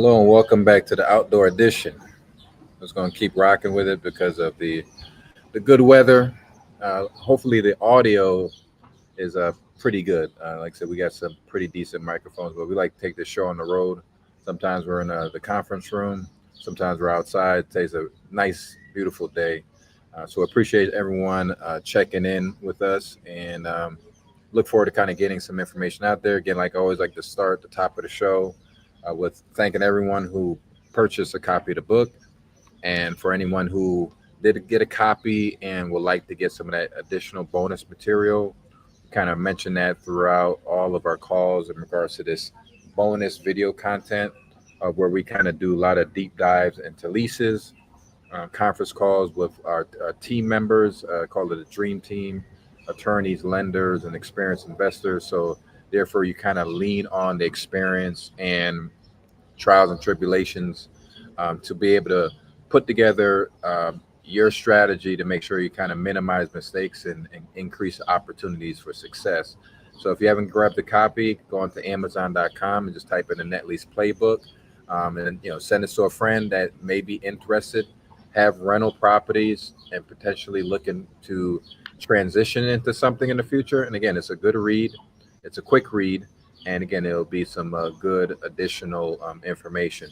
Hello and welcome back to the outdoor edition. I was going to keep rocking with it because of the good weather. Hopefully the audio is pretty good. Like I said, we got some pretty decent microphones, but we like to take the show on the road. Sometimes we're in the conference room. Sometimes we're outside. Today's a nice, beautiful day. So appreciate everyone checking in with us and look forward to kind of getting some information out there. Again, like I always like to start at the top of the show with thanking everyone who purchased a copy of the book, and for anyone who did get a copy and would like to get some of that additional bonus material. Kind of mention that throughout all of our calls in regards to this bonus video content, where we kind of do a lot of deep dives into leases, conference calls with our team members, called it a dream team, attorneys, lenders, and experienced investors. So therefore, you kind of lean on the experience and trials and tribulations to be able to put together your strategy to make sure you kind of minimize mistakes and increase opportunities for success. So if you haven't grabbed a copy, go on to Amazon.com and just type in the Net Lease Playbook, and send it to a friend that may be interested, have rental properties, and potentially looking to transition into something in the future. And again, it's a good read. It's a quick read. And again, it'll be some good additional information.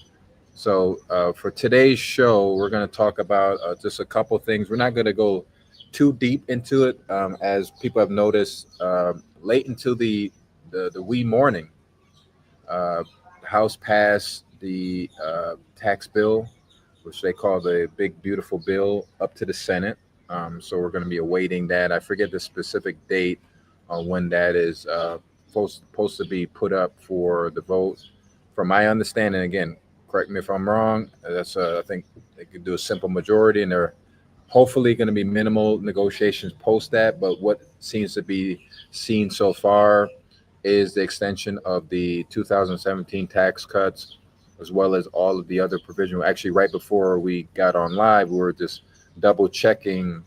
So for today's show, we're going to talk about just a couple things. We're not going to go too deep into it, as people have noticed late into the wee morning. House passed the tax bill, which they call the big beautiful bill, up to the Senate. So we're going to be awaiting that. I forget the specific date on when that is supposed to be put up for the vote. From my understanding, again, correct me if I'm wrong. That's I think they could do a simple majority, and they're hopefully going to be minimal negotiations post that. But what seems to be seen so far is the extension of the 2017 tax cuts, as well as all of the other provisions. Actually, right before we got on live, we were just double checking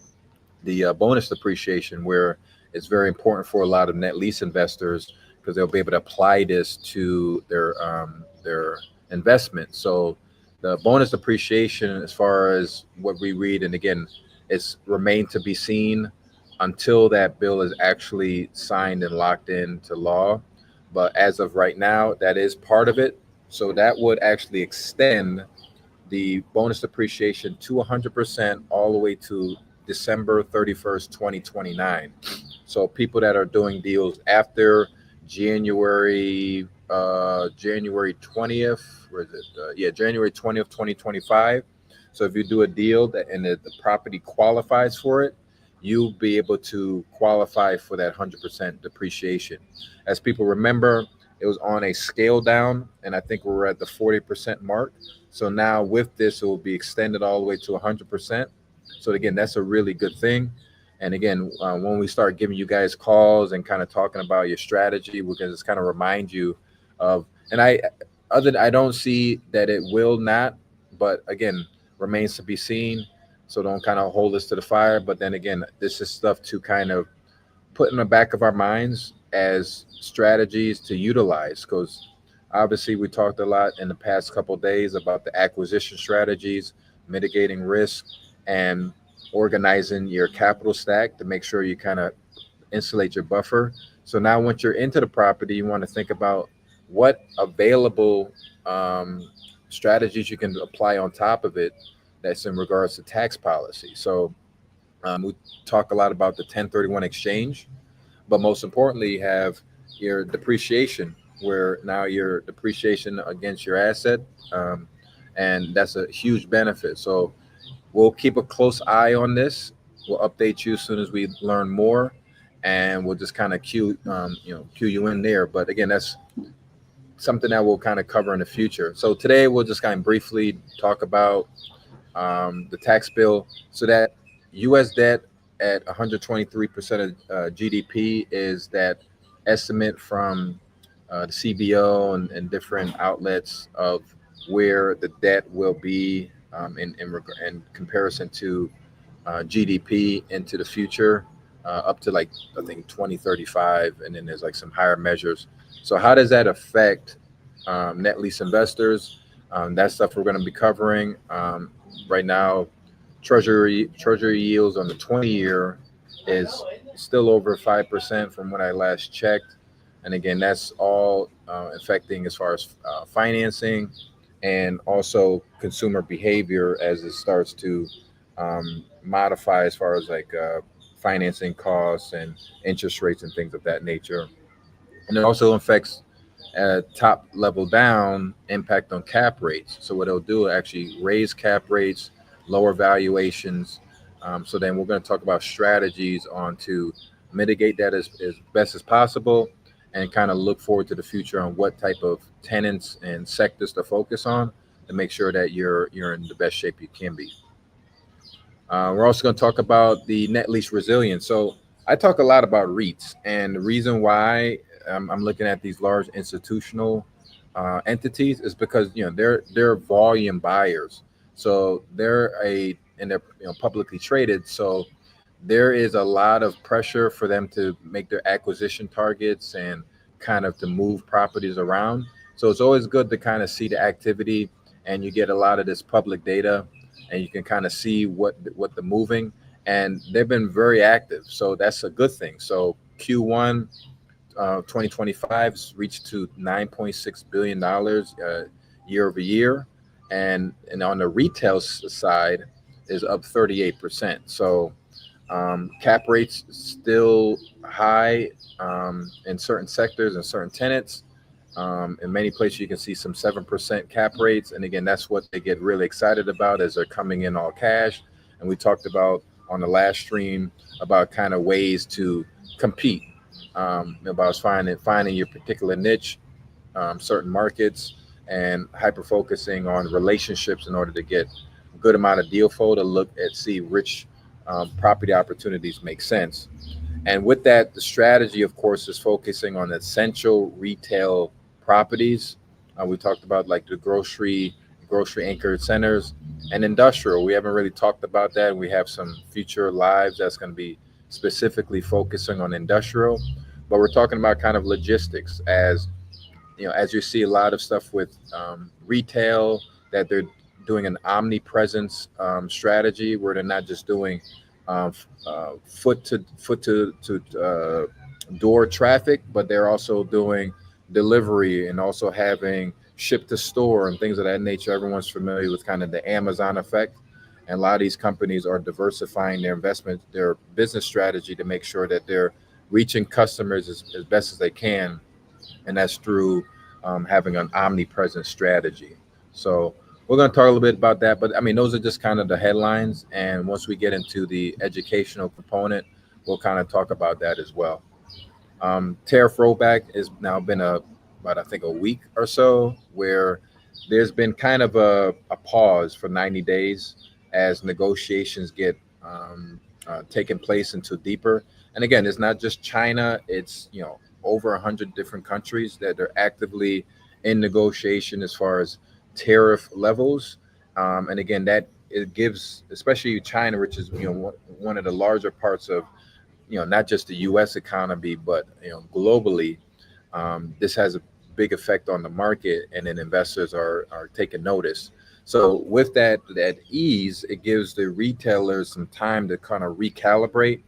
the bonus depreciation, where it's very important for a lot of net lease investors because they'll be able to apply this to their investment. So the bonus depreciation, as far as what we read, and again, it's remained to be seen until that bill is actually signed and locked into law. But as of right now, that is part of it. So that would actually extend the bonus depreciation to 100% all the way to December 31st, 2029. So people that are doing deals after January 20th, where is it? January 20th, 2025. So if you do a deal and the property qualifies for it, you'll be able to qualify for that 100% depreciation. As people remember, it was on a scale down, and I think we're at the 40% mark. So now with this, it will be extended all the way to 100%. So again, that's a really good thing. And again, when we start giving you guys calls and kind of talking about your strategy, we're going to just kind of remind you of, and I don't see that it will not, but again, remains to be seen. So don't kind of hold us to the fire. But then again, this is stuff to kind of put in the back of our minds as strategies to utilize, because obviously we talked a lot in the past couple of days about the acquisition strategies, mitigating risk, and organizing your capital stack to make sure you kind of insulate your buffer. So now once you're into the property, you want to think about what available strategies you can apply on top of it that's in regards to tax policy. So we talk a lot about the 1031 exchange, but most importantly, you have your depreciation, where now your depreciation against your asset, and that's a huge benefit. So we'll keep a close eye on this. We'll update you as soon as we learn more, and we'll just kind of cue you in there. But again, that's something that we'll kind of cover in the future. So today we'll just kind of briefly talk about the tax bill. So that U.S. debt at 123% of GDP is that estimate from the CBO and different outlets of where the debt will be in comparison to GDP into the future, up to like I think 2035, and then there's like some higher measures. So how does that affect net lease investors? That stuff we're going to be covering. Right now, treasury yields on the 20-year is still over 5% from when I last checked. And again, that's all affecting as far as financing and also consumer behavior as it starts to modify as far as like financing costs and interest rates and things of that nature. And it also affects top level down impact on cap rates. So what it'll do actually raise cap rates, lower valuations. So then we're going to talk about strategies on to mitigate that as best as possible, and kind of look forward to the future on what type of tenants and sectors to focus on to make sure that you're in the best shape you can be. We're also going to talk about the net lease resilience. So I talk a lot about REITs, and the reason why I'm looking at these large institutional entities is because they're volume buyers. So they're publicly traded. So there is a lot of pressure for them to make their acquisition targets and kind of to move properties around. So it's always good to kind of see the activity, and you get a lot of this public data, and you can kind of see what the moving, and they've been very active. So that's a good thing. So Q1 2025 reached to $9.6 billion year over year, and on the retail side is up 38%. So cap rates still high in certain sectors and certain tenants. In many places, you can see some 7% cap rates. And again, that's what they get really excited about as they're coming in all cash. And we talked about on the last stream about kind of ways to compete, about finding your particular niche, certain markets, and hyper focusing on relationships in order to get a good amount of deal flow to look at, see which property opportunities make sense. And with that, the strategy, of course, is focusing on essential retail properties. We talked about like the grocery anchored centers, and industrial. We haven't really talked about that. We have some future lives that's going to be specifically focusing on industrial, but we're talking about kind of logistics as as you see a lot of stuff with retail, that they're doing an omnipresence strategy where they're not just doing foot to door traffic, but they're also doing delivery and also having ship to store and things of that nature. Everyone's familiar with kind of the Amazon effect. And a lot of these companies are diversifying their investment, their business strategy to make sure that they're reaching customers as best as they can. And that's through having an omnipresent strategy. So we're going to talk a little bit about that. But I mean, those are just kind of the headlines. And once we get into the educational component, we'll kind of talk about that as well. Tariff rollback has now been about I think a week or so, where there's been kind of a pause for 90 days as negotiations get taken place into deeper. And again, it's not just China; it's over 100 different countries that are actively in negotiation as far as tariff levels. And again, that it gives, especially China, which is one of the larger parts of not just the U.S. economy, but globally. This has a big effect on the market, and then investors are taking notice. So with that ease, it gives the retailers some time to kind of recalibrate.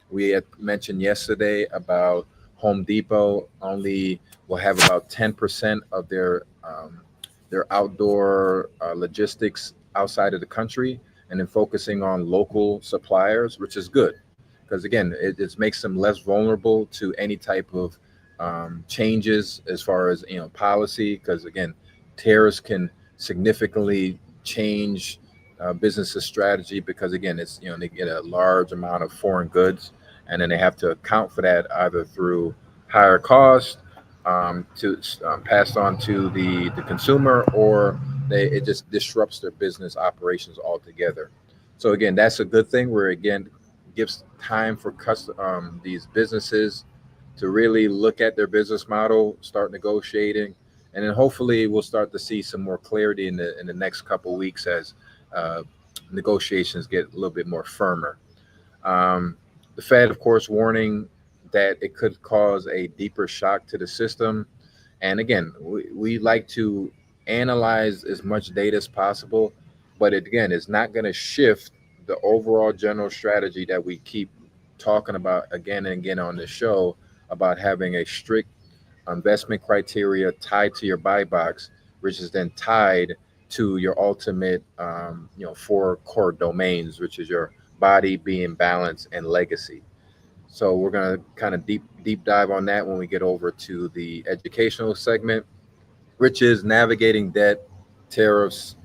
We had mentioned yesterday about Home Depot only will have about 10% of their outdoor logistics outside of the country, and then focusing on local suppliers, which is good because again, it makes them less vulnerable to any type of changes as far as policy. Because again, tariffs can significantly change businesses' strategy because again, it's they get a large amount of foreign goods, and then they have to account for that either through higher cost to pass on to the consumer, or it just disrupts their business operations altogether. So again, that's a good thing. Where again gives time for these businesses to really look at their business model, start negotiating, and then hopefully we'll start to see some more clarity in the next couple of weeks as uh, negotiations get a little bit more firmer. The Fed, of course, warning that it could cause a deeper shock to the system. And again, we like to analyze as much data as possible, but again, it's not going to shift the overall general strategy that we keep talking about again and again on the show about having a strict investment criteria tied to your buy box, which is then tied to your ultimate, four core domains, which is your body, being, balance, and legacy. So we're gonna kind of deep dive on that when we get over to the educational segment, which is navigating debt, tariffs,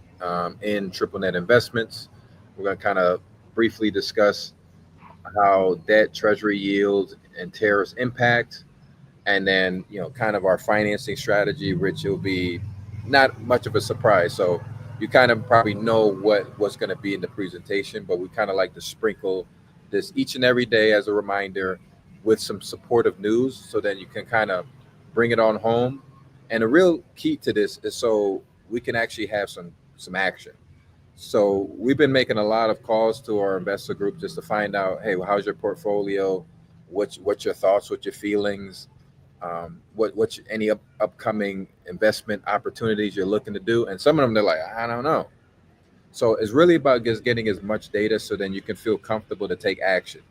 in triple net investments. We're gonna kind of briefly discuss how debt, treasury yields, and tariffs impact, and then kind of our financing strategy, which will be not much of a surprise. So you kind of probably know what's going to be in the presentation, but we kind of like to sprinkle this each and every day as a reminder with some supportive news, so then you can kind of bring it on home. And the real key to this is so we can actually have some action. So we've been making a lot of calls to our investor group just to find out, hey, well, how's your portfolio? What's your thoughts? What's your feelings? What's any upcoming investment opportunities you're looking to do? And some of them they're like, I don't know. So it's really about just getting as much data so then you can feel comfortable to take action.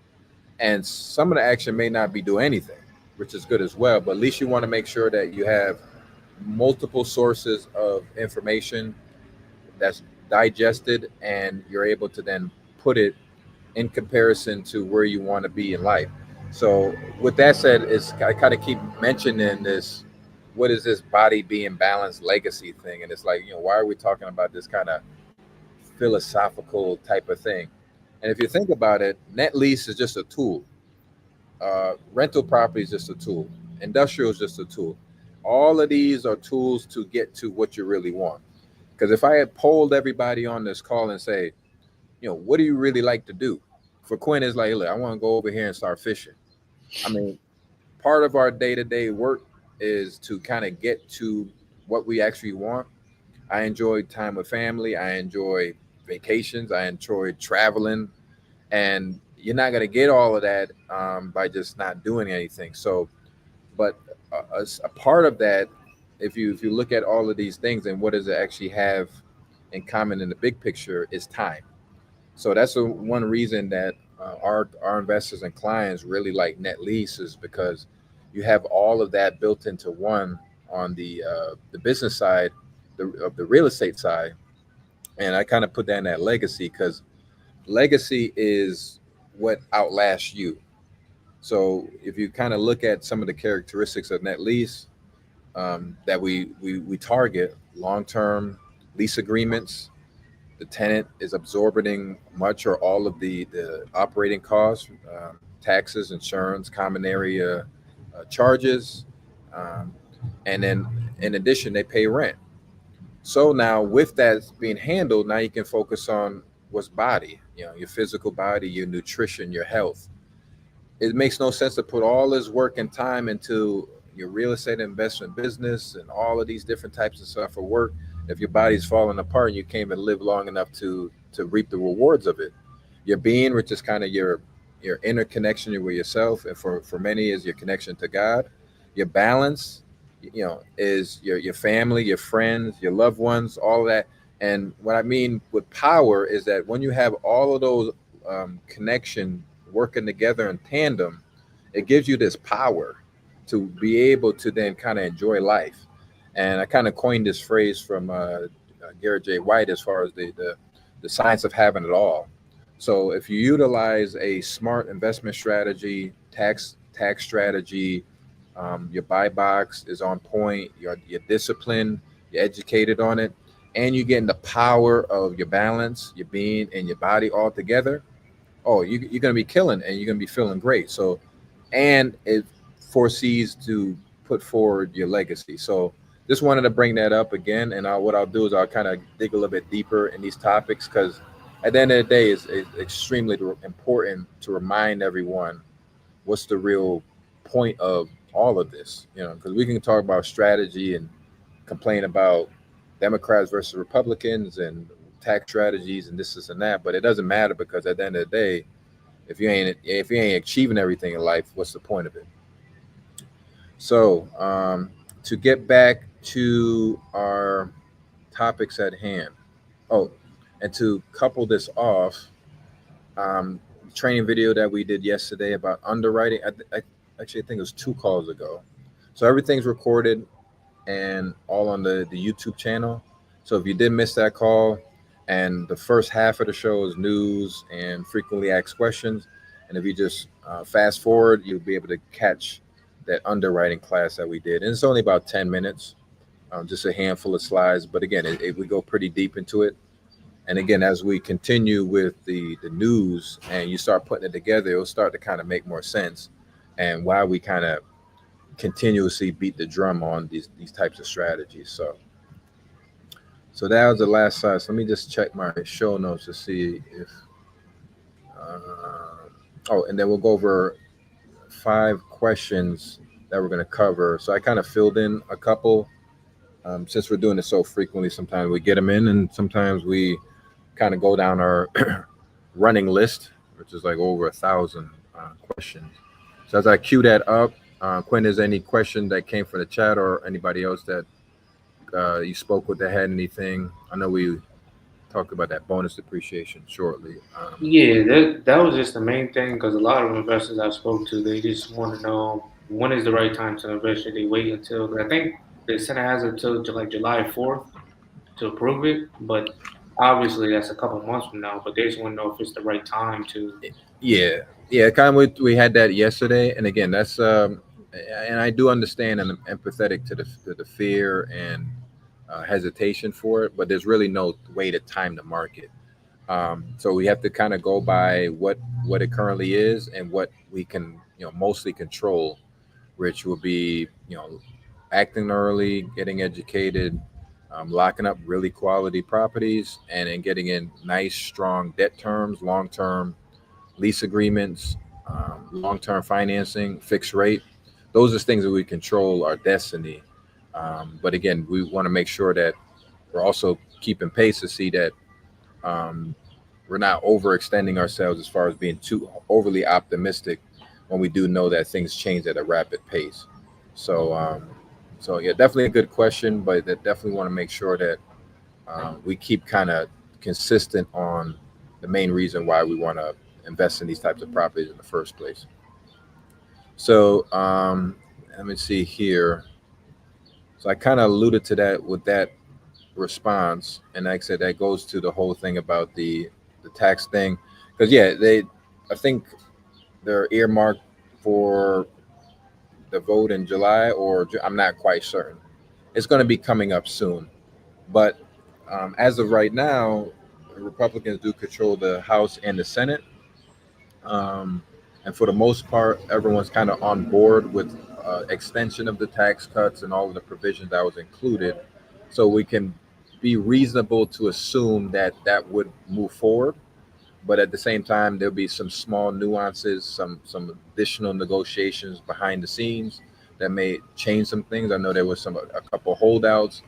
And some of the action may not be do anything, which is good as well. But at least you want to make sure that you have multiple sources of information that's digested, and you're able to then put it in comparison to where you want to be in life. So with that said, is I kind of keep mentioning this. What is this body being balanced legacy thing? And it's like, why are we talking about this kind of philosophical type of thing? And if you think about it, net lease is just a tool. Rental property is just a tool. Industrial is just a tool. All of these are tools to get to what you really want. Because if I had polled everybody on this call and say, what do you really like to do? For Quinn, it's like, look, I want to go over here and start fishing. I mean, part of our day to day work is to kind of get to what we actually want. I enjoy time with family. I enjoy vacations. I enjoy traveling. And you're not going to get all of that by just not doing anything. So, but a part of that, if you look at all of these things and what does it actually have in common in the big picture, is time. So that's one reason that our investors and clients really like net lease, is because you have all of that built into one on the business side, of the real estate side. And I kind of put that in that legacy, because legacy is what outlasts you. So if you kind of look at some of the characteristics of net lease, that we target long term lease agreements. The tenant is absorbing much or all of the operating costs, taxes, insurance, common area charges, um, and then in addition they pay rent. So now with that being handled, now you can focus on what's body, your physical body, your nutrition, your health. It makes no sense to put all this work and time into your real estate investment business and all of these different types of stuff for work if your body's falling apart and you can't even live long enough to reap the rewards of it. Your being, which is kind of your inner connection with yourself, and for many is your connection to God. Your balance, is your family, your friends, your loved ones, all of that. And what I mean with power is that when you have all of those connection working together in tandem, it gives you this power to be able to then kind of enjoy life. And I kind of coined this phrase from Garrett J. White as far as the science of having it all. So if you utilize a smart investment strategy, tax strategy, your buy box is on point, you're disciplined, you're educated on it, and you're getting the power of your balance, your being, and your body all together, oh, you're going to be killing and you're going to be feeling great. So, and it foresees to put forward your legacy. So, just wanted to bring that up again. And what I'll do is I'll kind of dig a little bit deeper in these topics, because at the end of the day, it's extremely important to remind everyone what's the real point of all of this. Because we can talk about strategy and complain about Democrats versus Republicans and tax strategies and this and that, but it doesn't matter, because at the end of the day, if you ain't achieving everything in life, what's the point of it? So to get back to our topics at hand. Oh, and to couple this off, training video that we did yesterday about underwriting. Actually, I think it was 2 calls ago. So everything's recorded and all on the YouTube channel. So if you did miss that call, and the first half of the show is news and frequently asked questions, and if you just fast forward, you'll be able to catch that underwriting class that we did. And it's only about 10 minutes, just a handful of slides. But again, we go pretty deep into it. And again, as we continue with the news and you start putting it together, it'll start to kind of make more sense, and why we kind of continuously beat the drum on these types of strategies. So that was the last slide. So let me just check my show notes to see if and then we'll go over 5 questions that we're going to cover. So I kind of filled in a couple. Since we're doing it so frequently, sometimes we get them in and sometimes we kind of go down our running list, which is like over 1,000 questions. So as I queue that up, Quinn, is any question that came from the chat or anybody else that you spoke with that had anything? I know we talked about that bonus depreciation shortly. Yeah, that was just the main thing because a lot of investors I spoke to, they just want to know when is the right time to invest. Should they wait until? I think the Senate has until like July 4th to approve it, but obviously that's a couple months from now. But they just want to know if it's the right time to. Yeah, yeah, kind of. We had that yesterday, and again, that's and I do understand and I'm empathetic to the fear and hesitation for it, but there's really no way to time the market. So we have to kind of go by what it currently is and what we can mostly control, which will be acting early, getting educated, locking up really quality properties, and then getting in nice strong debt terms, long term lease agreements, long term financing, fixed rate. Those are things that we control our destiny. But again, we want to make sure that we're also keeping pace to see that um, we're not overextending ourselves as far as being too overly optimistic when we do know that things change at a rapid pace. So, yeah, definitely a good question, but that definitely want to make sure that we keep kind of consistent on the main reason why we want to invest in these types of properties in the first place. So, let me see here. So I kind of alluded to that with that response, and like I said, that goes to the whole thing about the tax thing, because yeah, I think they're earmarked for the vote in July, or I'm not quite certain. It's going to be coming up soon, but as of right now, the Republicans do control the House and the Senate, um, and for the most part, everyone's kind of on board with extension of the tax cuts and all of the provisions that was included, so we can be reasonable to assume that that would move forward. But at the same time, there'll be some small nuances, some additional negotiations behind the scenes that may change some things. I know there was a couple holdouts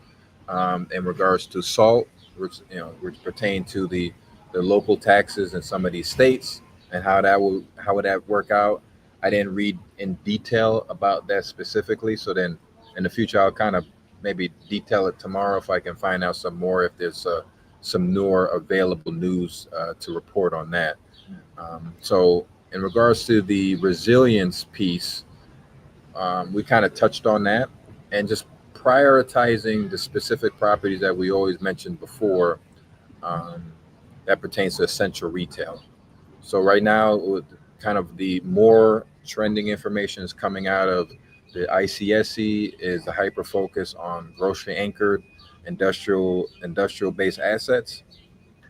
in regards to salt, which pertain to the local taxes in some of these states, and how would that work out. I didn't read in detail about that specifically, so then in the future I'll kind of maybe detail it tomorrow if I can find out some more, if there's some newer available news to report on that. So in regards to the resilience piece, we kind of touched on that, and just prioritizing the specific properties that we always mentioned before, um, that pertains to essential retail. So right now, with kind of the more trending information is coming out of the ICSC is the hyper focus on grocery anchored industrial based assets,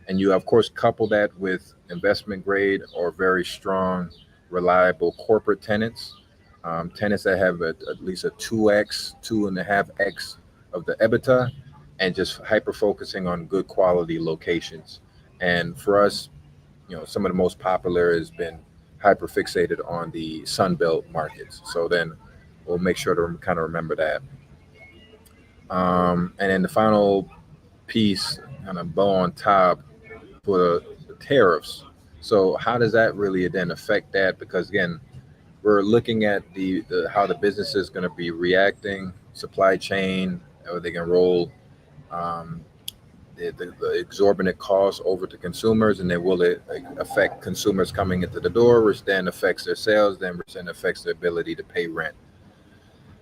and you of course couple that with investment grade or very strong, reliable corporate tenants, tenants that have at least a 2x, 2.5x of the EBITDA, and just hyper focusing on good quality locations. And for us, some of the most popular has been hyper fixated on the Sunbelt markets. So then we'll make sure to kind of remember that. And then the final piece, kind of bow on top, for the tariffs. So how does that really then affect that? Because again, we're looking at the how the business is going to be reacting, supply chain, how they can roll um, the exorbitant costs over to consumers, and then will it affect consumers coming into the door, which then affects their sales, then which then affects their ability to pay rent.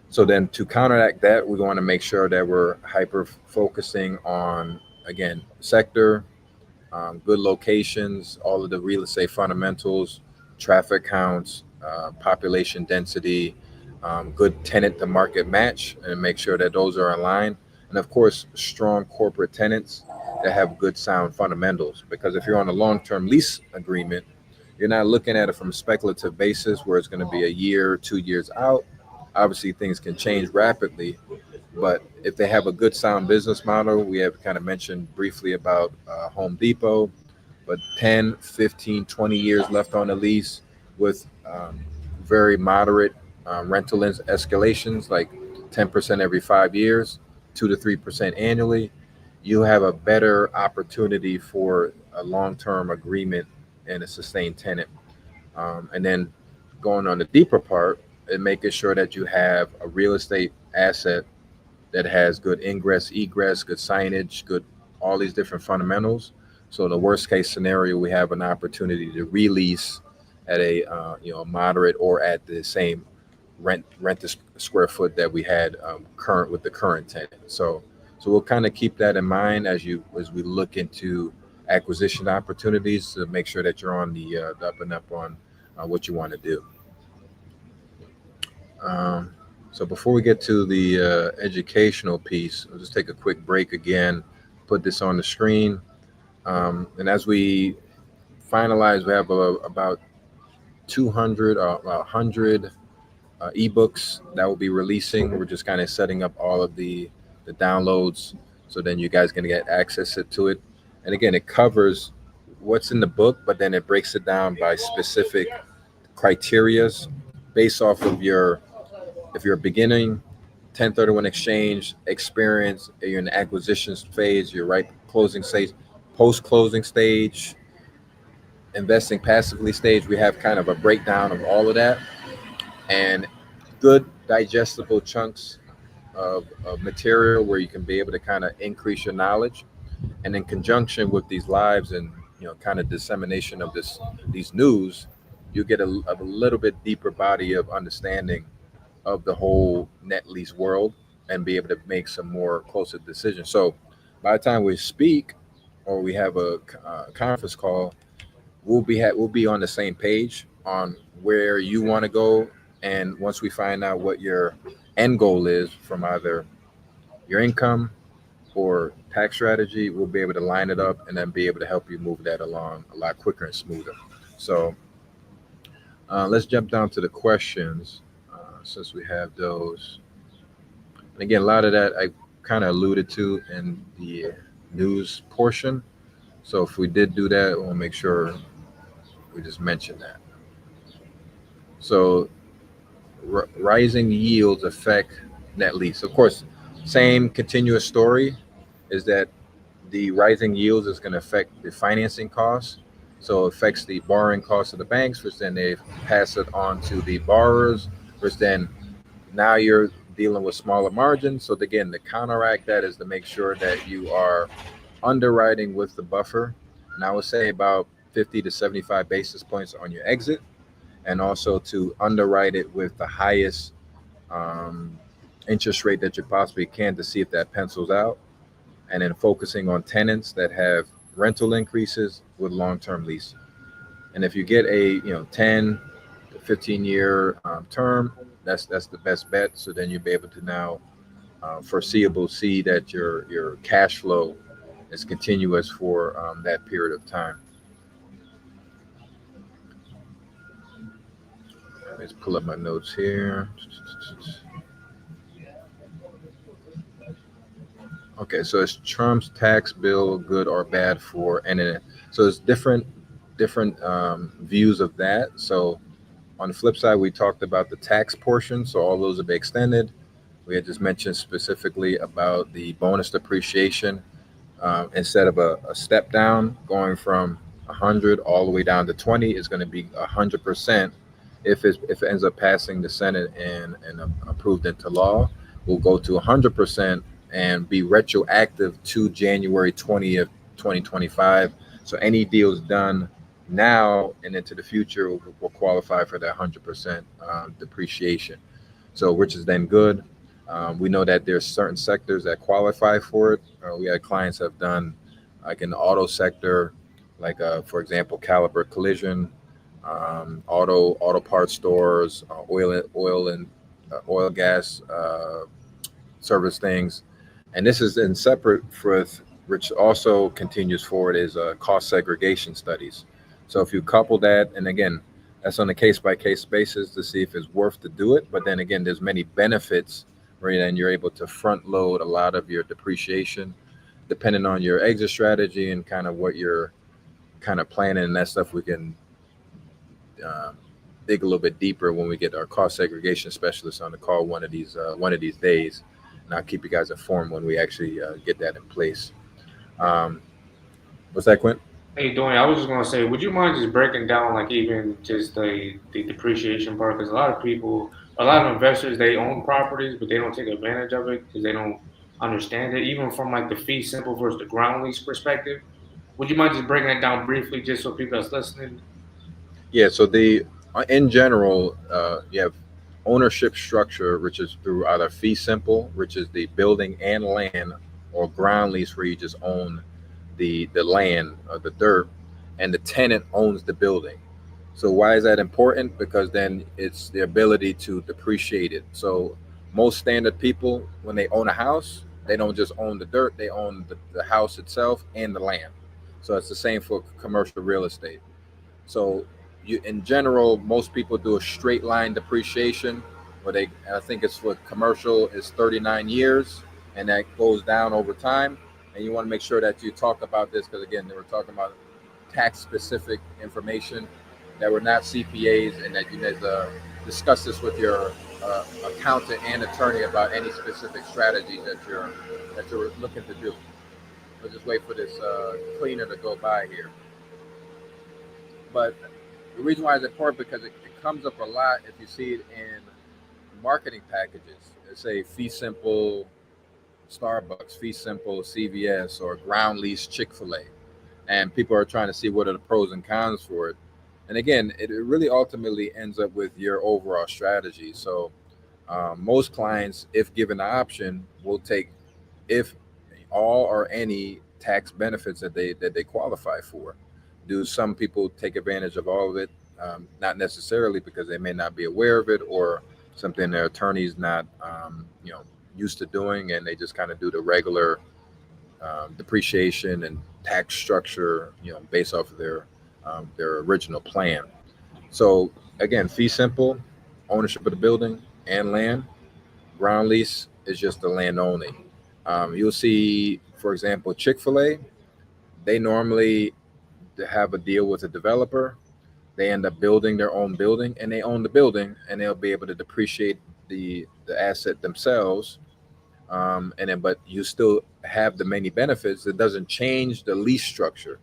So then to counteract that, we want to make sure that we're hyper focusing on, again, sector, good locations, all of the real estate fundamentals, traffic counts, population density, good tenant to market match, and make sure that those are aligned. And of course, strong corporate tenants that have good sound fundamentals. Because if you're on a long-term lease agreement, you're not looking at it from a speculative basis where it's going to be a year, 2 years out. Obviously, things can change rapidly, but if they have a good sound business model, we have kind of mentioned briefly about Home Depot, but 10, 15, 20 years left on the lease with very moderate rental escalations, like 10% every 5 years, 2 to 3% annually, you have a better opportunity for a long-term agreement and a sustained tenant. And then going on the deeper part and making sure that you have a real estate asset that has good ingress, egress, good signage, good all these different fundamentals. So the worst case scenario, we have an opportunity to release at a moderate or at the same rent the square foot that we had current with the current tenant. So we'll kind of keep that in mind as we look into acquisition opportunities to make sure that you're on the up and up on what you want to do. So before we get to the educational piece, I'll just take a quick break again, put this on the screen. And as we finalize, we have about 200 or 100 ebooks that will be releasing. We're just kind of setting up all of the downloads so then you guys can get access to it. And again, it covers what's in the book, but then it breaks it down by specific criterias based off of if you're beginning 1031 exchange experience, you're in the acquisitions phase, you're right closing stage, post closing stage, investing passively stage. We have kind of a breakdown of all of that and good digestible chunks of material where you can be able to kind of increase your knowledge. And in conjunction with these lives and kind of dissemination of these news, you get a little bit deeper body of understanding of the whole net lease world and be able to make some more closer decisions. So by the time we speak or we have a conference call, we'll be on the same page on where you want to go. And once we find out what your end goal is from either your income or tax strategy, we'll be able to line it up and then be able to help you move that along a lot quicker and smoother. So let's jump down to the questions since we have those. And again, a lot of that I kind of alluded to in the news portion. So if we did do that, we'll make sure we just mention that. So rising yields affect net lease. Of course, same continuous story is that the rising yields is going to affect the financing costs. So it affects the borrowing costs of the banks, which then they pass it on to the borrowers, which then now you're dealing with smaller margins. So again, to counteract that is to make sure that you are underwriting with the buffer. And I would say about 50 to 75 basis points on your exit, and also to underwrite it with the highest interest rate that you possibly can to see if that pencils out. And then focusing on tenants that have rental increases with long-term lease. And if you get a 10 to 15-year term, that's the best bet. So then you'll be able to now foreseeable see that your cash flow is continuous for that period of time. Let's pull up my notes here. Okay, so is Trump's tax bill good or bad for NNN? So there's different views of that. So on the flip side, we talked about the tax portion. So all those will be extended. We had just mentioned specifically about the bonus depreciation. Instead of a step down going from 100 all the way down to 20, is going to be 100%. If it ends up passing the Senate and approved into law, we'll go to 100% and be retroactive to January 20th, 2025. So any deals done now and into the future will qualify for that 100% depreciation. So which is then good. We know that there's certain sectors that qualify for it. We had clients have done like in the auto sector, like for example, Caliber Collision, auto parts stores, oil gas service things, and this is in separate with which also continues forward is cost segregation studies. So if you couple that, and again, that's on a case by case basis to see if it's worth to do it. But then again, there's many benefits where then you're able to front load a lot of your depreciation, depending on your exit strategy and kind of what you're kind of planning and that stuff. We can um, dig a little bit deeper when we get our cost segregation specialist on the call one of these days, and I'll keep you guys informed when we actually get that in place. Um, what's that, Quint? Hey, Dwayne, I was just gonna say, would you mind just breaking down like even just the depreciation part? Because a lot of people, a lot of investors, they own properties, but they don't take advantage of it because they don't understand it. Even from like the fee simple versus the ground lease perspective, would you mind just breaking that down briefly, just so people that's listening? Yeah. So the in general, you have ownership structure, which is through either fee simple, which is the building and land, or ground lease, where you just own the land or the dirt, and the tenant owns the building. So why is that important? Because then it's the ability to depreciate it. So most standard people, when they own a house, they don't just own the dirt; they own the house itself and the land. So it's the same for commercial real estate. So you, in general, most people do a straight line depreciation, where they, I think it's for commercial is 39 years, and that goes down over time. And you want to make sure that you talk about this because again, they were talking about tax specific information, that we're not CPAs, and that you guys discuss this with your accountant and attorney about any specific strategies that you're looking to do. We'll just wait for this cleaner to go by here. But the reason why it's important because it comes up a lot if you see it in marketing packages. They say fee simple Starbucks, fee simple CVS, or ground lease Chick-fil-A, and people are trying to see what are the pros and cons for it. And again, it really ultimately ends up with your overall strategy. So most clients, if given the option, will take if all or any tax benefits that they qualify for. Do some people take advantage of all of it? Not necessarily because they may not be aware of it or something their attorney's not used to doing, and they just kind of do the regular depreciation and tax structure, based off of their original plan. So again, fee simple, ownership of the building and land. Ground lease is just the land only. You'll see, for example, Chick-fil-A. They normally have a deal with a developer. They end up building their own building, and they own the building, and they'll be able to depreciate the asset themselves. And then, but you still have the many benefits. It doesn't change the lease structure,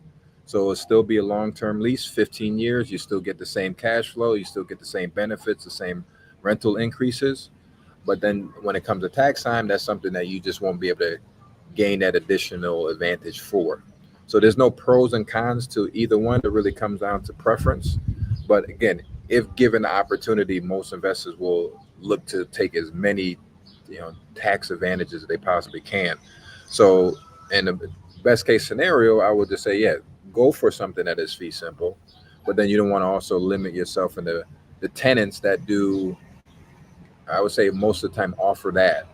so it'll still be a long-term lease, 15 years. You still get the same cash flow. You still get the same benefits, the same rental increases. But then, when it comes to tax time, that's something that you just won't be able to gain that additional advantage for. So there's no pros and cons to either one. It really comes down to preference. But again, if given the opportunity, most investors will look to take as many, tax advantages as they possibly can. So in the best case scenario, I would just say, yeah, go for something that is fee simple, but then you don't want to also limit yourself in the tenants that do. I would say most of the time offer that.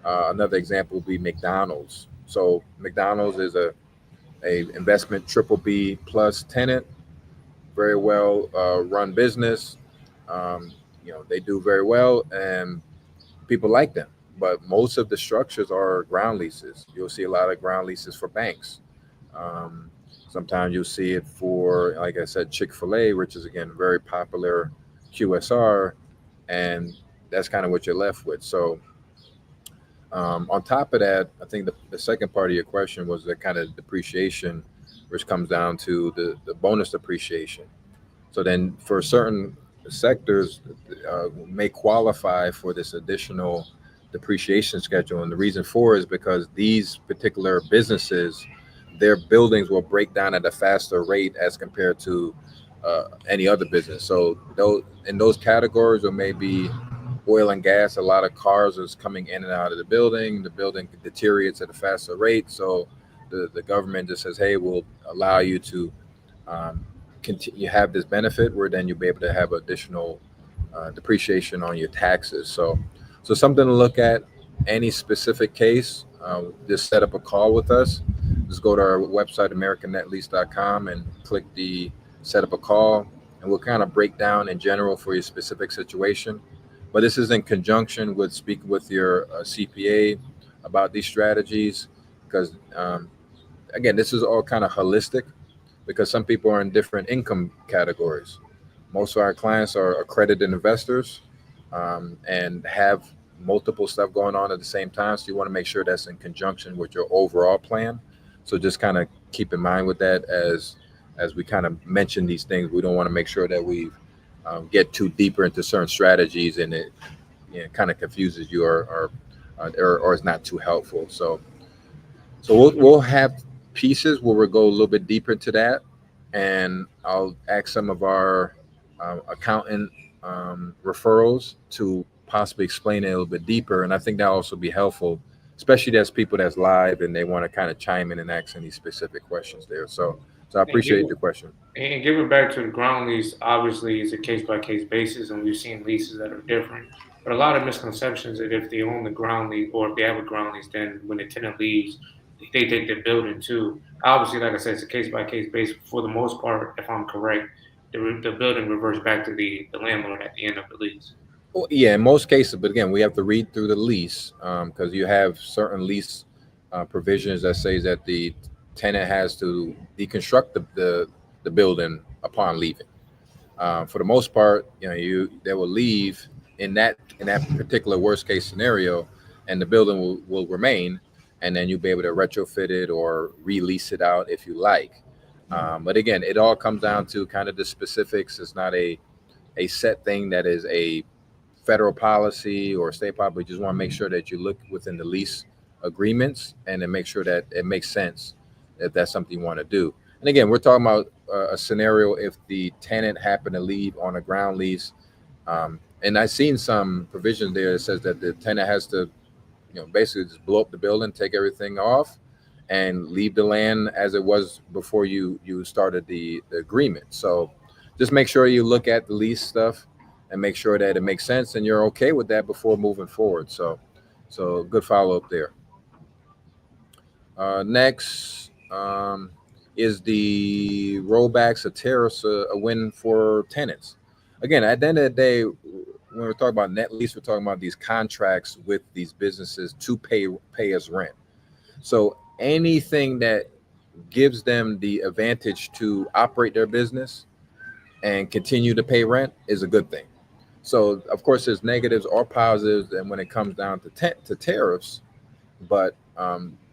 Another example would be McDonald's. So McDonald's is a investment triple B plus tenant, very well run business. They do very well, and people like them. But most of the structures are ground leases. You'll see a lot of ground leases for banks. Um, Sometimes you'll see it for, like I said, Chick-fil-A, which is again very popular QSR, and that's kind of what you're left with. So on top of that, I think the second part of your question was the kind of depreciation, which comes down to the bonus depreciation. So then for certain sectors may qualify for this additional depreciation schedule. And the reason for is because these particular businesses, their buildings will break down at a faster rate as compared to any other business. So those in those categories, or maybe oil and gas, a lot of cars is coming in and out of the building. The building deteriorates at a faster rate. So the government just says, hey, we'll allow you to um, continue have this benefit where then you'll be able to have additional depreciation on your taxes. So something to look at. Any specific case, just set up a call with us. Just go to our website, americannetlease.com, and click the set up a call, and we'll kind of break down in general for your specific situation. But this is in conjunction with speaking with your CPA about these strategies, because again, this is all kind of holistic, because some people are in different income categories. Most of our clients are accredited investors and have multiple stuff going on at the same time. So you want to make sure that's in conjunction with your overall plan. So just kind of keep in mind with that as we kind of mention these things. We don't want to make sure that we get too deeper into certain strategies and it kind of confuses you or is not too helpful. So we'll have pieces where we'll go a little bit deeper into that, and I'll ask some of our accountant referrals to possibly explain it a little bit deeper. And I think that'll also be helpful, especially as people that's live and they want to kind of chime in and ask any specific questions there. So I And appreciate the question. giving back to the ground lease, obviously, it's a case by case basis, and we've seen leases that are different. But a lot of misconceptions that if they own the ground lease or if they have a ground lease, then when the tenant leaves, they take the building too. Obviously, like I said, it's a case by case basis. For the most part, if I'm correct, the building reverts back to the landlord at the end of the lease. Well, yeah, in most cases, but again, we have to read through the lease because you have certain lease provisions that says that the tenant has to deconstruct the building upon leaving. For the most part, they will leave in that particular worst case scenario, and the building will remain, and then you'll be able to retrofit it or release it out if you like. But again, it all comes down to kind of the specifics. It's not a set thing that is a federal policy or state policy. We just want to make sure that you look within the lease agreements and then make sure that it makes sense if that's something you want to do. And again, we're talking about a scenario if the tenant happened to leave on a ground lease. And I've seen some provisions there that says that the tenant has to, basically just blow up the building, take everything off, and leave the land as it was before you started the agreement. So just make sure you look at the lease stuff and make sure that it makes sense and you're okay with that before moving forward. So good follow up there. Next is the rollbacks of tariffs a win for tenants? Again, at the end of the day, when we're talking about net lease, we're talking about these contracts with these businesses to pay us rent. So anything that gives them the advantage to operate their business and continue to pay rent is a good thing. So of course, there's negatives or positives, and when it comes down to tariffs, but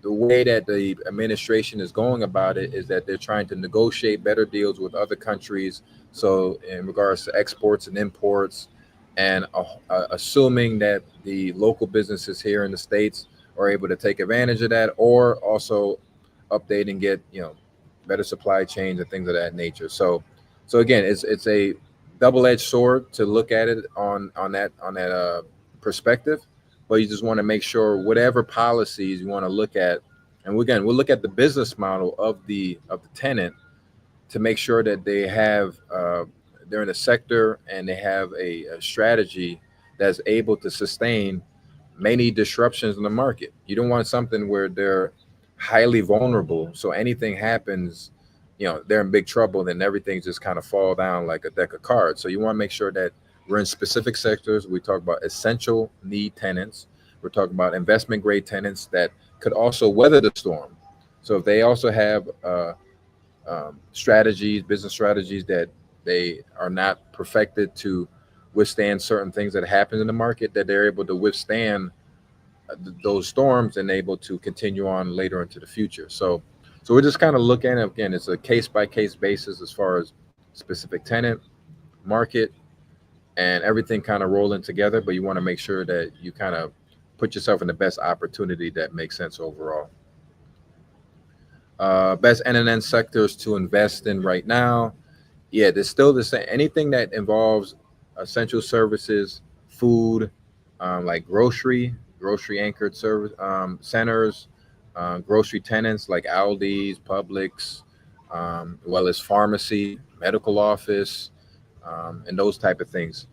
the way that the administration is going about it is that they're trying to negotiate better deals with other countries. So in regards to exports and imports, and assuming that the local businesses here in the States are able to take advantage of that, or also update and get better supply chains and things of that nature. So again, it's a double-edged sword to look at it on that perspective, but you just want to make sure whatever policies you want to look at, and again, we'll look at the business model of the tenant to make sure that they're in a sector and they have a strategy that's able to sustain many disruptions in the market. You don't want something where they're highly vulnerable, so anything happens, they're in big trouble, then everything just kind of fall down like a deck of cards. So you want to make sure that we're in specific sectors. We talk about essential need tenants. We're talking about investment grade tenants that could also weather the storm. So if they also have business strategies that they are not perfected to withstand certain things that happen in the market, that they're able to withstand those storms and able to continue on later into the future. So we're just kind of looking at, again, it's a case by case basis as far as specific tenant, market, and everything kind of rolling together. But you want to make sure that you kind of put yourself in the best opportunity that makes sense overall. Best NNN sectors to invest in right now. Yeah, there's still the same. Anything that involves essential services, food, like grocery anchored service centers, grocery tenants like Aldi's, Publix, well as pharmacy, medical office, and those type of things,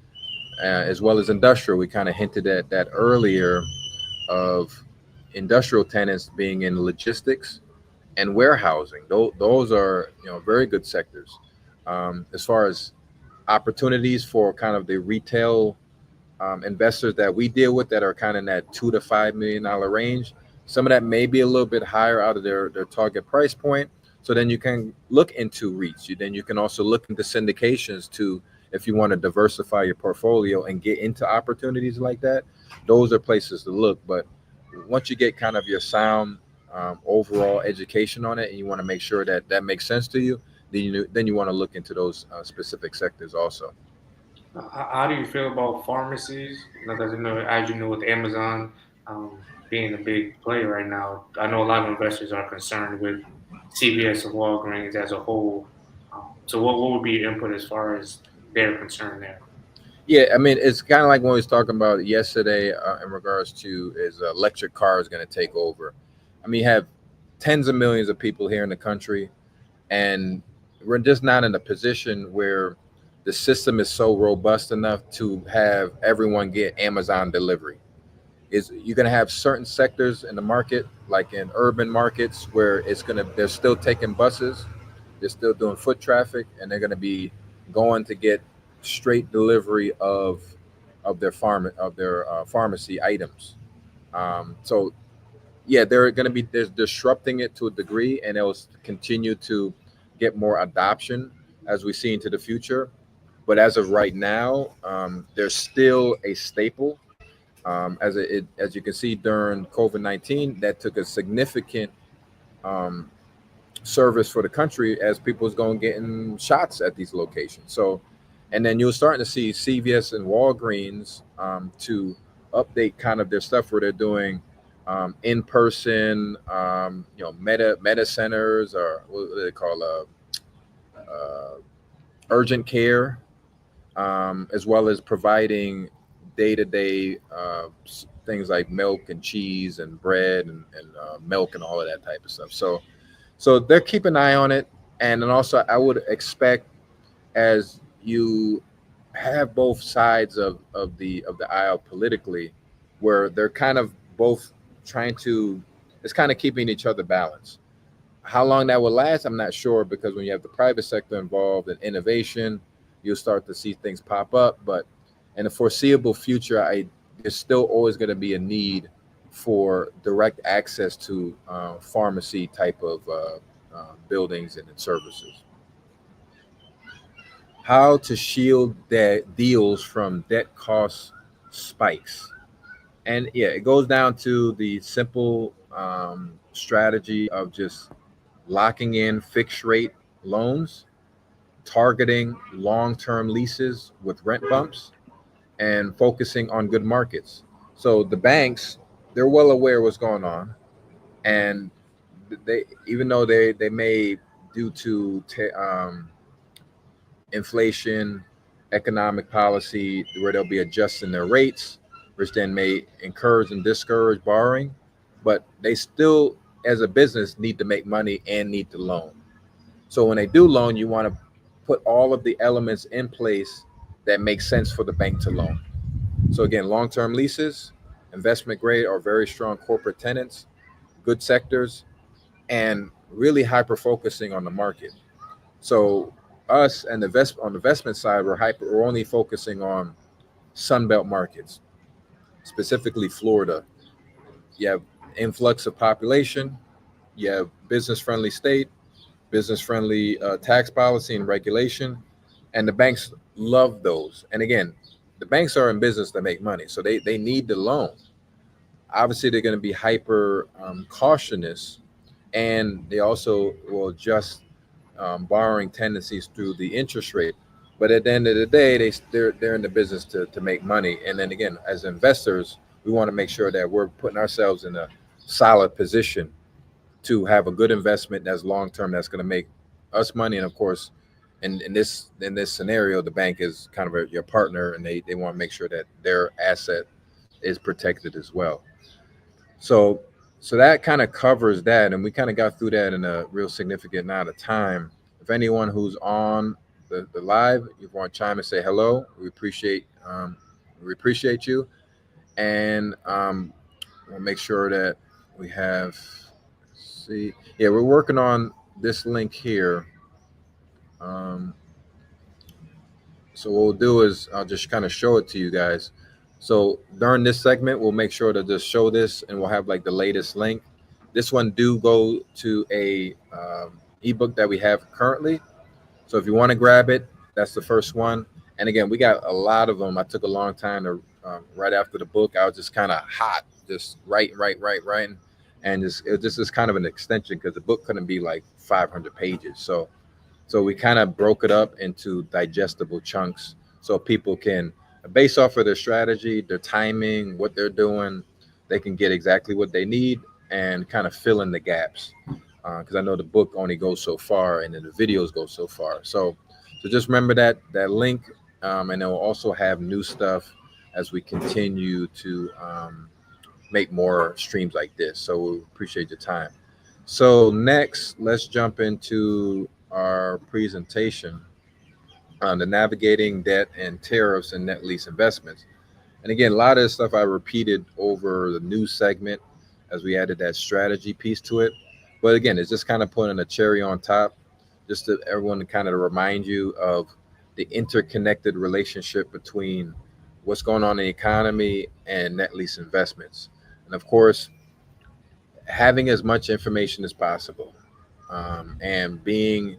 as well as industrial. We kind of hinted at that earlier of industrial tenants being in logistics and warehousing. Those are very good sectors. As far as opportunities for kind of the retail investors that we deal with that are kind of in that $2 to $5 million range, some of that may be a little bit higher out of their target price point. So then you can look into REITs. Then you can also look into syndications to, if you want to diversify your portfolio and get into opportunities like that. Those are places to look. But once you get kind of your sound overall education on it, and you want to make sure that that makes sense to you, then you want to look into those specific sectors also. How do you feel about pharmacies? Because as you know, with Amazon being a big player right now, I know a lot of investors are concerned with CVS and Walgreens as a whole. So, what would be your input as far as their concern there? Yeah, I mean, it's kind of like when we was talking about yesterday in regards to is electric cars going to take over. I mean, you have tens of millions of people here in the country, and we're just not in a position where the system is so robust enough to have everyone get Amazon delivery. Is you're going to have certain sectors in the market, like in urban markets, where they're still taking buses, they're still doing foot traffic, and they're going to be going to get straight delivery of their pharmacy items. So yeah, they're going to be there's disrupting it to a degree, and it'll continue to get more adoption as we see into the future. But as of right now, there's still a staple. As you can see during COVID-19, that took a significant um, service for the country as people was going getting shots at these locations. So, and then you're starting to see CVS and Walgreens to update kind of their stuff where they're doing in person, meta centers, or what do they call urgent care, as well as providing day to day things like milk and cheese and bread and milk and all of that type of stuff. So they're keeping an eye on it, and then also I would expect as you have both sides of the aisle politically, where they're kind of both trying to, it's kind of keeping each other balanced. How long that will last, I'm not sure, because when you have the private sector involved in innovation, you'll start to see things pop up. But in the foreseeable future, there's still always going to be a need for direct access to pharmacy type of buildings and services. How to shield deals from debt cost spikes. And yeah, it goes down to the simple strategy of just locking in fixed rate loans, targeting long term leases with rent bumps, and focusing on good markets. So the banks, they're well aware what's going on, and they, even though they may, due to inflation, economic policy, where they'll be adjusting their rates, which then may encourage and discourage borrowing, but they still, as a business, need to make money and need to loan. So when they do loan, you want to put all of the elements in place that make sense for the bank to loan. So again, long-term leases, investment grade or very strong corporate tenants, good sectors, and really hyper focusing on the market. So us and on the investment side, we're only focusing on Sunbelt markets, specifically Florida. You have influx of population, you have business friendly state, business friendly tax policy and regulation, and the banks love those. And again, the banks are in business to make money, so they need the loan. Obviously, they're going to be hyper cautious, and they also will adjust borrowing tendencies through the interest rate. But at the end of the day, they're in the business to make money. And then again, as investors, we want to make sure that we're putting ourselves in a solid position to have a good investment that's long term, that's going to make us money. And of course, in this scenario, the bank is kind of your partner, and they want to make sure that their asset is protected as well. So that kind of covers that, and we kind of got through that in a real significant amount of time. If anyone who's on the live, you want to chime and say hello, we appreciate you, and we'll make sure that we have. See, yeah, we're working on this link here. Um, so what we'll do is I'll just kind of show it to you guys. So during this segment, we'll make sure to just show this, and we'll have like the latest link. This one do go to a ebook that we have currently. So if you want to grab it, that's the first one. And again, we got a lot of them. I took a long time to right after the book. I was just kind of hot, just writing, and this is kind of an extension because the book couldn't be like 500 pages. So we kind of broke it up into digestible chunks so people can, based off of their strategy, their timing, what they're doing, they can get exactly what they need and kind of fill in the gaps. Because I know the book only goes so far, and then the videos go so far. So just remember that link, and then we'll also have new stuff as we continue to make more streams like this. So we appreciate your time. So next, let's jump into our presentation on the navigating debt and tariffs and net lease investments. And again, a lot of this stuff I repeated over the news segment as we added that strategy piece to it. But again, it's just kind of putting a cherry on top, just to everyone to kind of remind you of the interconnected relationship between what's going on in the economy and net lease investments. And of course, having as much information as possible, and being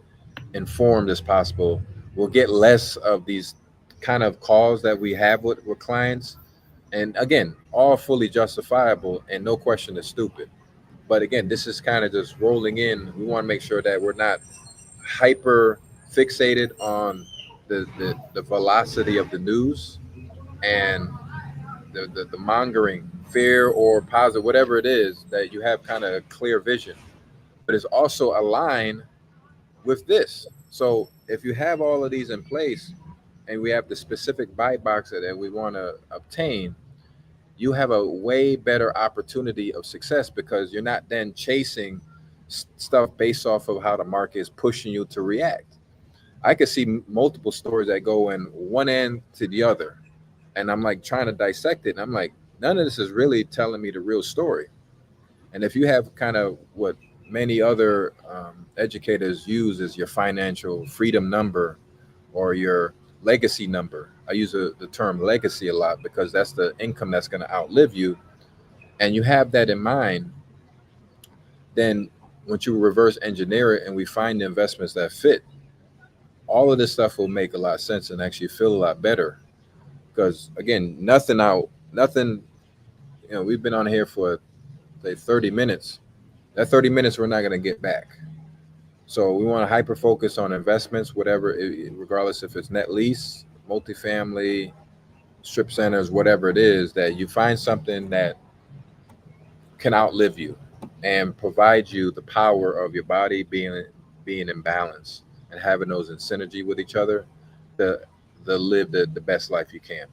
informed as possible, we'll get less of these kind of calls that we have with clients. And again, all fully justifiable, and no question is stupid. But again, this is kind of just rolling in. We want to make sure that we're not hyper fixated on the velocity of the news and the mongering fear or positive, whatever it is, that you have kind of clear vision. But it's also aligned with this. So if you have all of these in place and we have the specific buy box that we want to obtain, you have a way better opportunity of success because you're not then chasing stuff based off of how the market is pushing you to react. I could see multiple stories that go in one end to the other, and I'm like trying to dissect it, and I'm like, none of this is really telling me the real story. And if you have kind of what many other educators use as your financial freedom number or your legacy number, I use the term legacy a lot because that's the income that's going to outlive you, and you have that in mind, then once you reverse engineer it and we find the investments that fit, all of this stuff will make a lot of sense and actually feel a lot better. Because again, nothing, we've been on here for say 30 minutes. That 30 minutes we're not going to get back. So we want to hyper focus on investments, whatever, regardless if it's net lease, multifamily, strip centers, whatever it is, that you find something that can outlive you and provide you the power of your body being in balance and having those in synergy with each other to live the best life you can.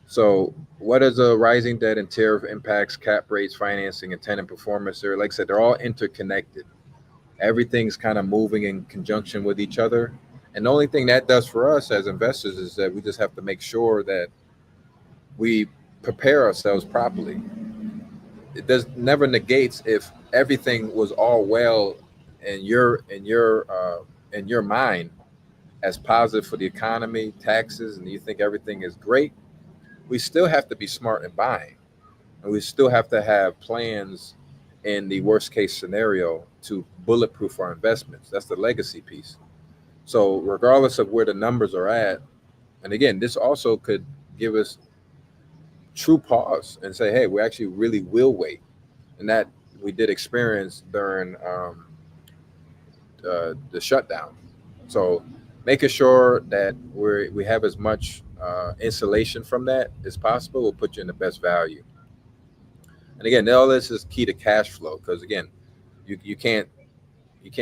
So what is a rising debt and tariff impacts cap rates, financing, and tenant performance? There, like I said, they're all interconnected. Everything's kind of moving in conjunction with each other. And the only thing that does for us as investors is that we just have to make sure that we prepare ourselves properly. It does never negates if everything was all well in your mind as positive for the economy, taxes, and you think everything is great. We still have to be smart in buying, and we still have to have plans in the worst case scenario to bulletproof our investments. That's the legacy piece. So regardless of where the numbers are at, and again, this also could give us true pause and say, hey, we actually really will wait. And that we did experience during the shutdown. So making sure that we have as much insulation from that is possible, will put you in the best value. And again, all this is key to cash flow because again, you can't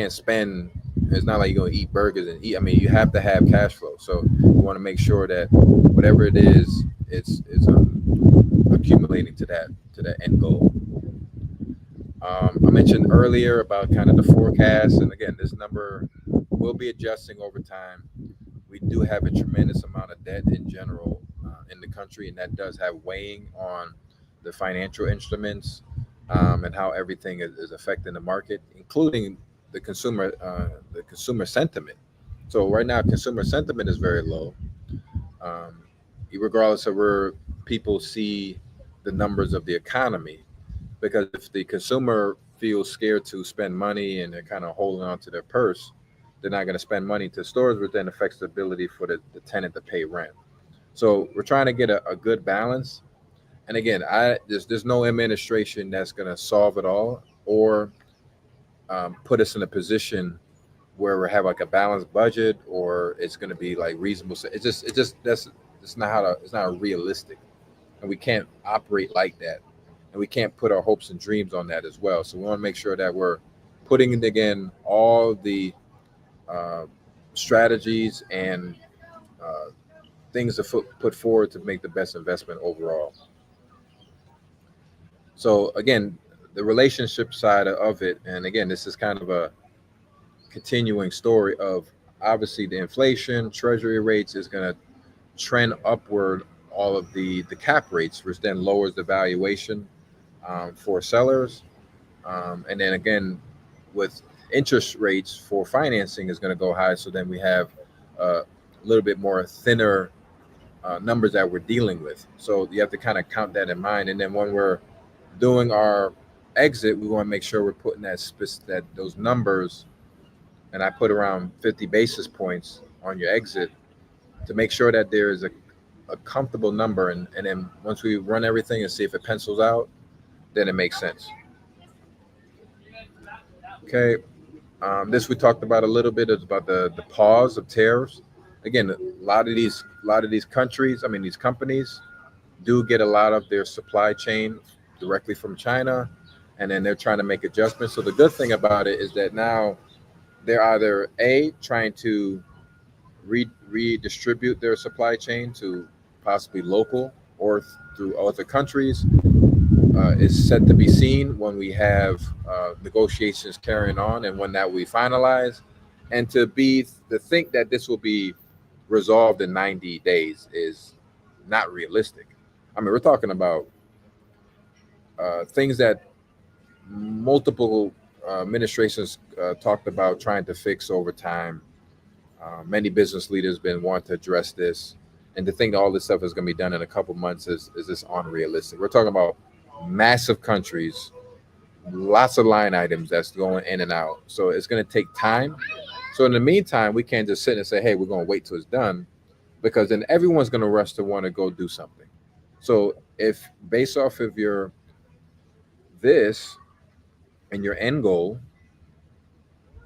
spend. It's not like you're gonna eat burgers and eat. I mean, you have to have cash flow. So you want to make sure that whatever it is, it's accumulating to that end goal. I mentioned earlier about kind of the forecast, and again, this number will be adjusting over time. We do have a tremendous amount of debt in general in the country, and that does have weighing on the financial instruments and how everything is affecting the market, including the consumer sentiment. So right now, consumer sentiment is very low, um, regardless of where people see the numbers of the economy. Because if the consumer feels scared to spend money and they're kind of holding on to their purse, they're not going to spend money to stores, which then affects the ability for the tenant to pay rent. So we're trying to get a good balance. And again, there's no administration that's going to solve it all or put us in a position where we have like a balanced budget or it's going to be like reasonable. So it just that's it's not how to, it's not realistic, and we can't operate like that, and we can't put our hopes and dreams on that as well. So we want to make sure that we're putting in again all the uh, strategies and uh, things to put forward to make the best investment overall. So again, the relationship side of it, and again, this is kind of a continuing story of obviously the inflation, treasury rates is going to trend upward all of the cap rates, which then lowers the valuation for sellers. And then again, with interest rates for financing is going to go high. So then we have a little bit more thinner numbers that we're dealing with. So you have to kind of count that in mind. And then when we're doing our exit, we want to make sure we're putting that those numbers. And I put around 50 basis points on your exit to make sure that there is a comfortable number. And then once we run everything and see if it pencils out, then it makes sense. Okay. This we talked about a little bit is about the pause of tariffs. Again, a lot of these countries, I mean these companies, do get a lot of their supply chain directly from China, and then they're trying to make adjustments. So the good thing about it is that now they're either a trying to redistribute their supply chain to possibly local or through other countries. Is set to be seen when we have negotiations carrying on and when that we finalize. And to think that this will be resolved in 90 days is not realistic. I mean, we're talking about things that multiple administrations talked about trying to fix over time. Many business leaders been wanting to address this, and to think that all this stuff is going to be done in a couple months is just unrealistic. We're talking about massive countries, lots of line items that's going in and out. So it's going to take time. So in the meantime, we can't just sit and say, "Hey, we're going to wait till it's done," because then everyone's going to rush to want to go do something. So if based off of your this and your end goal,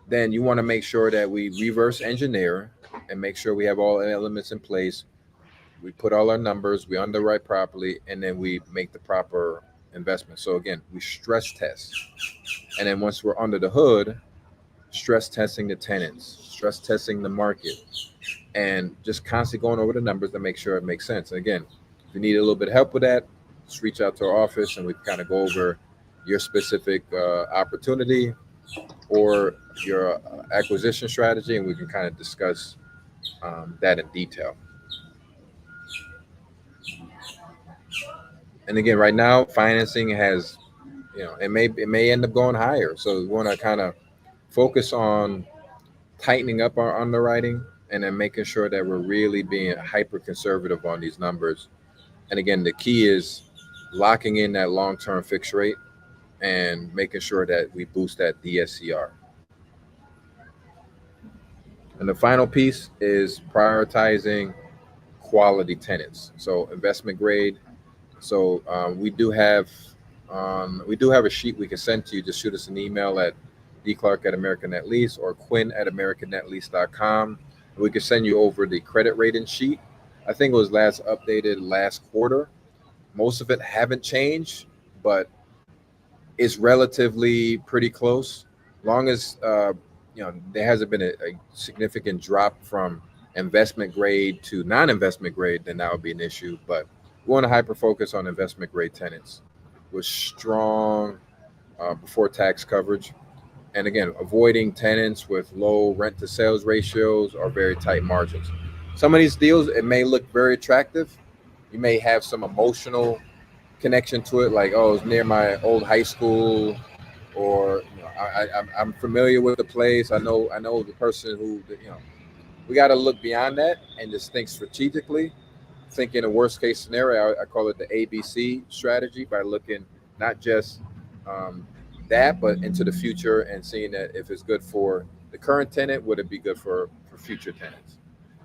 then you want to make sure that we reverse engineer and make sure we have all the elements in place. We put all our numbers, we underwrite properly, and then we make the proper investment. So again, we stress test. And then once we're under the hood, stress testing the tenants, stress testing the market, and just constantly going over the numbers to make sure it makes sense. And again, if you need a little bit of help with that, just reach out to our office and we kind of go over your specific opportunity or your acquisition strategy, and we can kind of discuss that in detail. And again, right now, financing has, it may end up going higher. So we want to kind of focus on tightening up our underwriting and then making sure that we're really being hyper conservative on these numbers. And again, the key is locking in that long term fixed rate and making sure that we boost that DSCR. And the final piece is prioritizing quality tenants. So investment grade. So we do have a sheet we can send to you. Just shoot us an email at dclark at American Net Lease or Quinn at AmericanNetLease.com. We can send you over the credit rating sheet I think it was last updated last quarter. Most of it haven't changed, but it's relatively pretty close. Long as there hasn't been a significant drop from investment grade to non-investment grade, then that would be an issue. But we want to hyper focus on investment grade tenants with strong before tax coverage. And again, avoiding tenants with low rent to sales ratios or very tight margins. Some of these deals, it may look very attractive. You may have some emotional connection to it, like, oh, it's near my old high school, or I'm familiar with the place. I know the person who, we got to look beyond that and just think strategically. Think in a worst case scenario. I call it the ABC strategy, by looking not just um, that, but into the future and seeing that if it's good for the current tenant, would it be good for future tenants?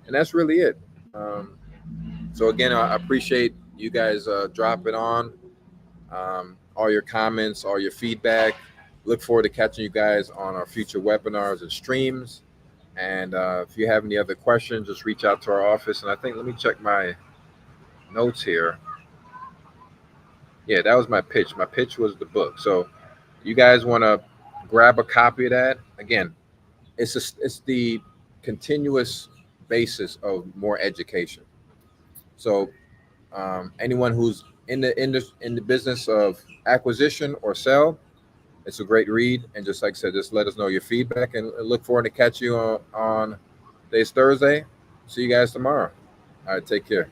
And that's really it. So again, I appreciate you guys dropping on, all your comments, all your feedback. Look forward to catching you guys on our future webinars and streams. And if you have any other questions, just reach out to our office. And I think, let me check my notes here. Yeah, that was my pitch. My pitch was the book. So you guys want to grab a copy of that. Again, it's the continuous basis of more education. So anyone who's in the business of acquisition or sell, it's a great read. And just like I said, just let us know your feedback, and look forward to catch you on today's Thursday. See you guys tomorrow. All right, take care.